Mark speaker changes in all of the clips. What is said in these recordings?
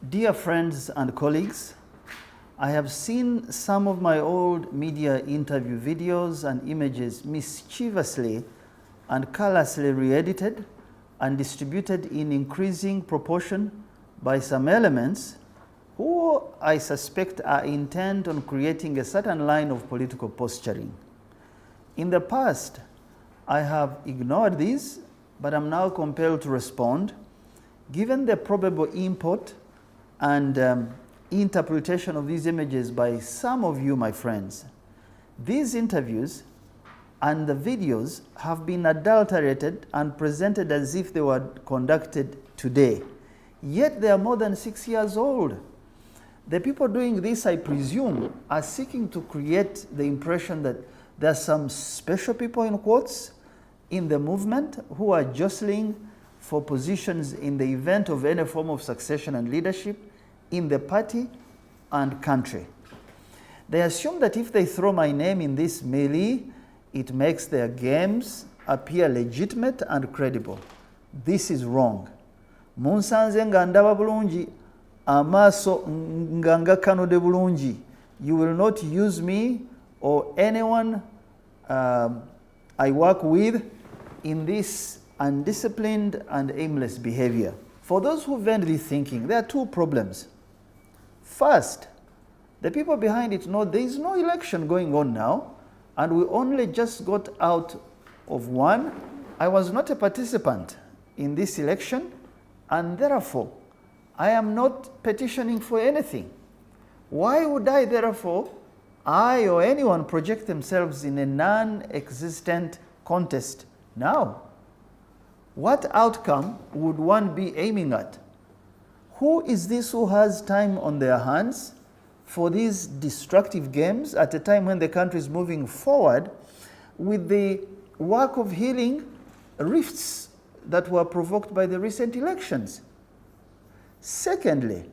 Speaker 1: Dear friends and colleagues, I have seen some of my old media interview videos and images mischievously and callously re-edited and distributed in increasing proportion by some elements who I suspect are intent on creating a certain line of political posturing. In the past, I have ignored these, but I'm now compelled to respond, given the probable import and interpretation of these images by some of you, my friends. These interviews and the videos have been adulterated and presented as if they were conducted today. Yet they are more than 6 years old. The people doing this, I presume, are seeking to create the impression that there are some special people, in quotes, in the movement who are jostling for positions in the event of any form of succession and leadership in the party and country. They assume that if they throw my name in this melee, it makes their games appear legitimate and credible. This is wrong. Munsanze nga ndaba bulungi, amaaso nga ngakanode bulungi. You will not use me or anyone I work with in this undisciplined and aimless behavior. For those who vent this thinking, there are two problems. First, the people behind it know there is no election going on now, and we only just got out of one. I was not a participant in this election, and therefore, I am not petitioning for anything. Why would I, therefore, I or anyone project themselves in a non-existent contest now? What outcome would one be aiming at? Who is this who has time on their hands for these destructive games at a time when the country is moving forward with the work of healing rifts that were provoked by the recent elections? Secondly,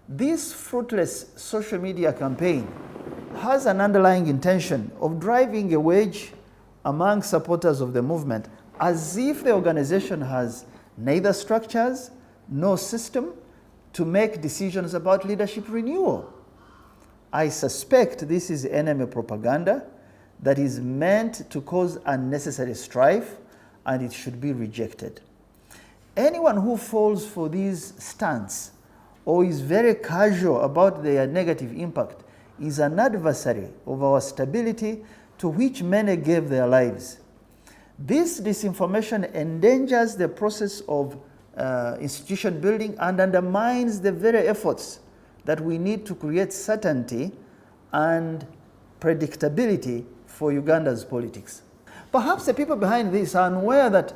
Speaker 1: this fruitless social media campaign has an underlying intention of driving a wedge among supporters of the movement, as if the organization has neither structures nor system to make decisions about leadership renewal. I suspect this is enemy propaganda that is meant to cause unnecessary strife, and it should be rejected. Anyone who falls for these stunts or is very casual about their negative impact is an adversary of our stability to which many gave their lives. This disinformation endangers the process of institution building and undermines the very efforts that we need to create certainty and predictability for Uganda's politics. Perhaps the people behind this are unaware that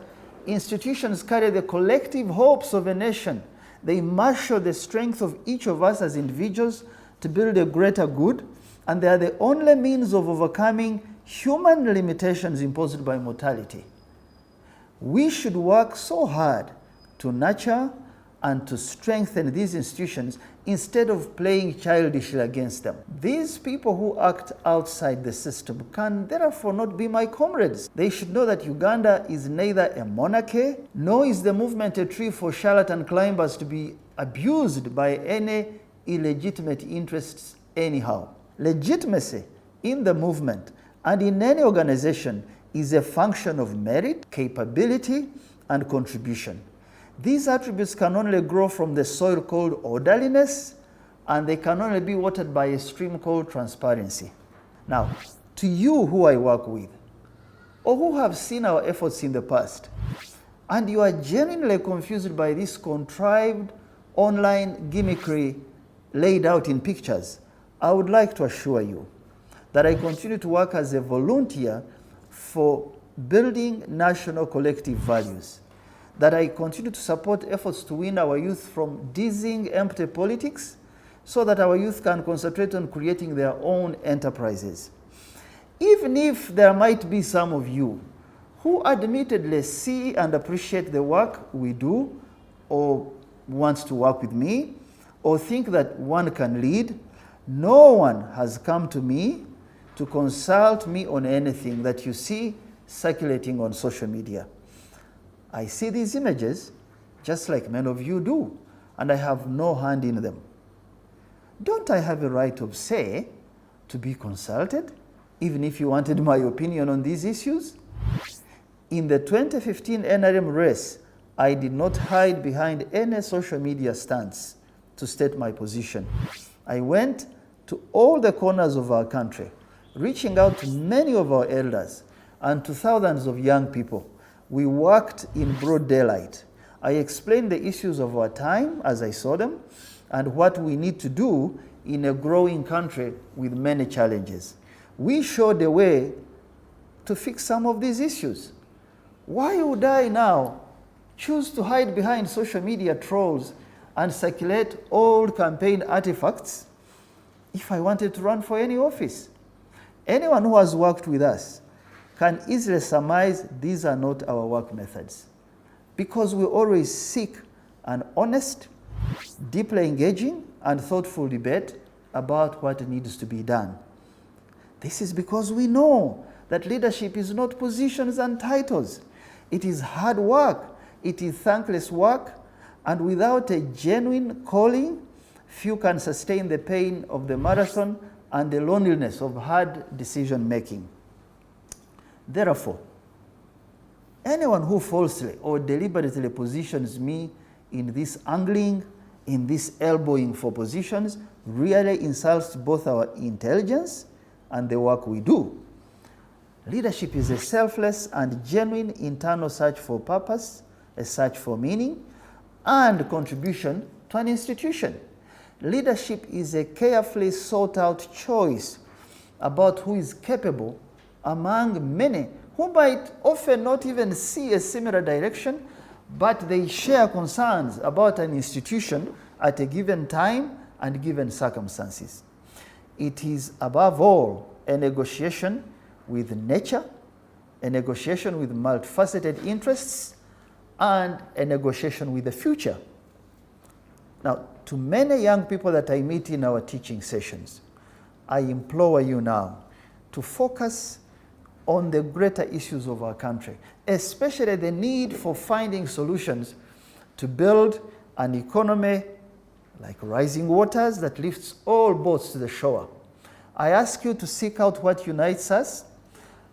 Speaker 1: institutions carry the collective hopes of a nation. They marshal the strength of each of us as individuals to build a greater good, and they are the only means of overcoming human limitations imposed by mortality. We should work so hard to nurture and to strengthen these institutions instead of playing childishly against them. These people who act outside the system can therefore not be my comrades. They should know that Uganda is neither a monarchy, nor is the movement a tree for charlatan climbers to be abused by any illegitimate interests anyhow. Legitimacy in the movement and in any organization is a function of merit, capability, and contribution. These attributes can only grow from the soil called orderliness, and they can only be watered by a stream called transparency. Now, to you who I work with, or who have seen our efforts in the past, and you are genuinely confused by this contrived online gimmickry laid out in pictures, I would like to assure you that I continue to work as a volunteer for building national collective values, that I continue to support efforts to win our youth from dizzying empty politics so that our youth can concentrate on creating their own enterprises. Even if there might be some of you who admittedly see and appreciate the work we do, or want to work with me, or think that one can lead, no one has come to me to consult me on anything that you see circulating on social media. I see these images just like many of you do. and I have no hand in them. Don't I have a right of say to be consulted, even if you wanted my opinion on these issues? In the 2015 NRM race, I did not hide behind any social media stance to state my position. I went to all the corners of our country, reaching out to many of our elders and to thousands of young people. We worked in broad daylight. I explained the issues of our time as I saw them and what we need to do in a growing country with many challenges. We showed the way to fix some of these issues. Why would I now choose to hide behind social media trolls and circulate old campaign artifacts if I wanted to run for any office? Anyone who has worked with us can easily surmise these are not our work methods, because we always seek an honest, deeply engaging, and thoughtful debate about what needs to be done. This is because we know that leadership is not positions and titles. It is hard work, it is thankless work, and without a genuine calling, few can sustain the pain of the marathon and the loneliness of hard decision making. Therefore, anyone who falsely or deliberately positions me in this angling, in this elbowing for positions, really insults both our intelligence and the work we do. Leadership is a selfless and genuine internal search for purpose, a search for meaning, and contribution to an institution. Leadership is a carefully sought out choice about who is capable among many who might often not even see a similar direction, but they share concerns about an institution at a given time and given circumstances. It is above all a negotiation with nature, a negotiation with multifaceted interests, and a negotiation with the future. Now, to many young people that I meet in our teaching sessions, I implore you now to focus on the greater issues of our country, especially the need for finding solutions to build an economy like rising waters that lifts all boats to the shore. I ask you to seek out what unites us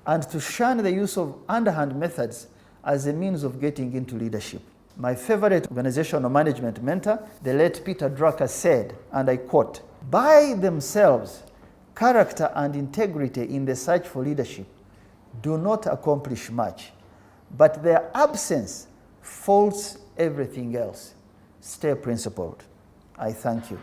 Speaker 1: and to shun the use of underhand methods as a means of getting into leadership. My favorite organizational management mentor, the late Peter Drucker, said, and I quote, "By themselves, character and integrity in the search for leadership do not accomplish much, but their absence faults everything else. Stay principled." I thank you.